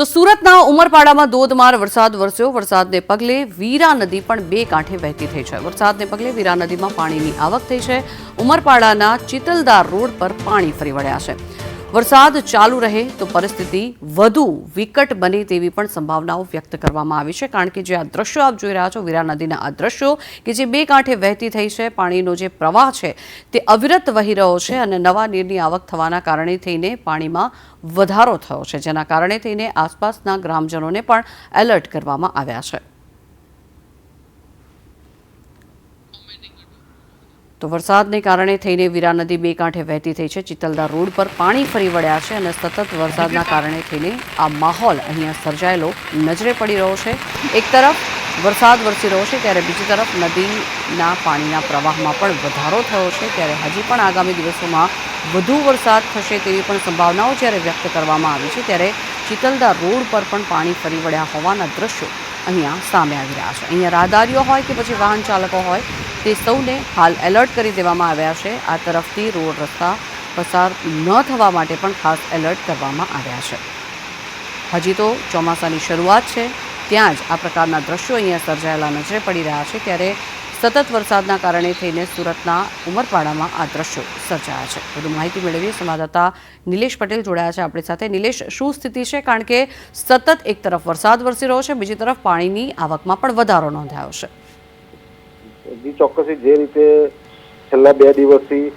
તો સુરતના ઉમરપાડામાં ધોધમાર વરસાદ વરસ્યો। વરસાદને પગલે વીરા નદી પણ બે કાંઠે વહેતી થઈ છે। વરસાદને પગલે વીરા નદીમાં પાણીની આવક થઈ છે। ઉમરપાડાના ચિતલદાર રોડ પર પાણી ફરી વળ્યા છે। વરસાદ ચાલુ રહે તો પરિસ્થિતિ વધુ વિકટ બને તેવી પણ સંભાવનાઓ વ્યક્ત કરવામાં આવી છે, કારણ કે જે આ દ્રશ્યો આપ જોઈ રહ્યા છો, વીરા નદીના આ દ્રશ્યો કે જે બે કાંઠે વહેતી થઈ છે, પાણીનો જે પ્રવાહ છે તે અવિરત વહી રહ્યો છે અને નવા નીરની આવક થવાના કારણે થઈને પાણીમાં વધારો થયો છે, જેના કારણે થઈને આસપાસના ગ્રામજનોને પણ એલર્ટ કરવામાં આવ્યા છે। તો વરસાદને કારણે થઈને વીરા નદી બે કાંઠે વહેતી થઈ છે। ચિતલદાર રોડ પર પાણી ફરી વળ્યા છે અને સતત વરસાદના કારણે થઈને આ માહોલ અહીંયા સર્જાયેલો નજરે પડી રહ્યો છે। એક તરફ વરસાદ વરસી રહ્યો છે ત્યારે બીજી તરફ નદીના પાણીના પ્રવાહમાં પણ વધારો થયો છે, ત્યારે હજી પણ આગામી દિવસોમાં વધુ વરસાદ થશે તેવી પણ સંભાવનાઓ જ્યારે વ્યક્ત કરવામાં આવી છે, ત્યારે ચિતલદાર રોડ પર પણ પાણી ફરી વળ્યા હોવાના દ્રશ્યો અહીંયા સામે આવી રહ્યા છે। અહીંયા રાહદારીઓ હોય કે પછી વાહન ચાલકો હોય તે સૌને હાલ એલર્ટ કરી દેવામાં આવ્યા છે। આ તરફથી રોડ રસ્તા પસાર ન થવા માટે પણ ખાસ એલર્ટ કરવામાં આવ્યા છે। હજી તો ચોમાસાની શરૂઆત છે, ત્યાં જ આ પ્રકારના દ્રશ્યો અહીંયા સર્જાયેલા નજરે પડી રહ્યા છે, ત્યારે સતત વરસાદના કારણે થઈને સુરતના ઉમરપાડામાં આ દ્રશ્યો સર્જાયા છે। વધુ માહિતી મેળવીએ સંવાદદાતા નિલેશ પટેલ જોડાયા છે આપણી સાથે। નિલેશ, શું સ્થિતિ છે? કારણ કે સતત એક તરફ વરસાદ વરસી રહ્યો છે, બીજી તરફ પાણીની આવકમાં પણ વધારો નોંધાયો છે। જી ચોક્કસથી જે રીતે છેલ્લા 2 દિવસથી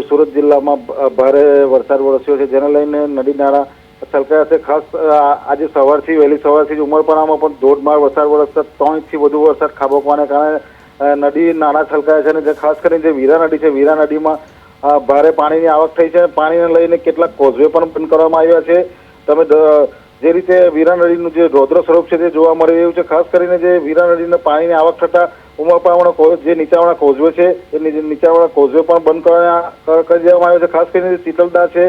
સુરત જિલ્લામાં ભારે વરસાદ વરસ્યો છે, જેને લઈને નદી નાળા છલકાયા છે। ખાસ આજે સવારથી વહેલી સવારથી જ ઉમરપાડામાં પણ ધોધમાર વરસાદ વરસતા 3 ઇંચથી વધુ વરસાદ ખાબકવાને કારણે નદી નાળા છલકાયા છે અને જે ખાસ કરીને જે વીરા નદી છે, વીરા નદીમાં ભારે પાણીની આવક થઈ છે। પાણીને લઈને કેટલાક કોઝવે પણ બંધ કરવામાં આવ્યા છે। તમે જે રીતે વીરા નદીનું જે રૌદ્ર સ્વરૂપ છે તે જોવા મળી રહ્યું છે। ખાસ કરીને જે વીરા નદીના પાણીની આવક થતાં ઉમરપાડાનો જે નીચાણવાળા કોઝવે છે એ નીચાણવાળા કોઝવે પણ બંધ કરી દેવામાં આવ્યો છે। ખાસ કરીને ચિતલદાર છે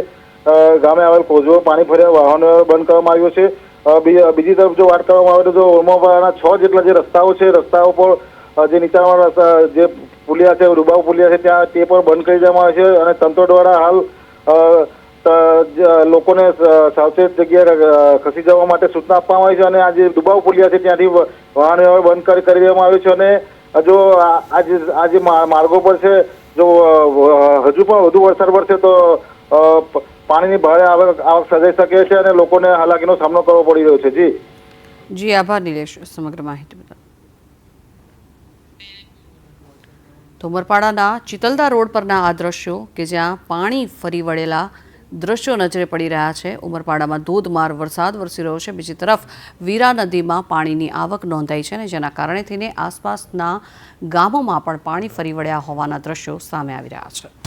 ગામે આવેલ કોઝવે પાણી ભર્યા વાહનો બંધ કરવામાં આવ્યો છે। બીજી તરફ જો વાત કરવામાં આવે તો જો ઉમરપાડાના 6 જેટલા જે રસ્તાઓ છે, રસ્તાઓ પર જે નીચાણવાળા જે પુલિયા છે, રૂબાવ પુલિયા છે, ત્યાં તે પણ બંધ કરી દેવામાં આવે છે અને તંત્ર દ્વારા હાલ લોકોને સાવચેત જગ્યાએ ખસી જવા માટે સૂચના આપવામાં આવી છે અને આ જે દુબાવ પુલિયા છે ત્યાંથી વાહન વ્યવહાર બંધ કરી દેવામાં આવ્યો છે અને જો આ જે માર્ગો પર છે, જો હજુ પણ વધુ વરસાદ વરસે તો પાણીની ભારે આવક સર્જાઈ શકે છે અને લોકોને હાલાકીનો સામનો કરવો પડી રહ્યો છે। જી આભાર નિલેશ સમગ્ર માહિતી બદલ। તો ઉમરપાડાના ચિતલદાર રોડ પરના આ દ્રશ્યો કે જ્યાં પાણી ફરી વળેલા દ્રશ્યો નજરે પડી રહ્યા છે। ઉમરપાડામાં ધોધમાર વરસાદ વરસી રહ્યો છે, બીજી તરફ વીરા નદીમાં પાણીની આવક નોંધાઈ છે અને જેના કારણે થઈને આસપાસના ગામોમાં પણ પાણી ફરી વળ્યા હોવાના દ્રશ્યો સામે આવી રહ્યા છે।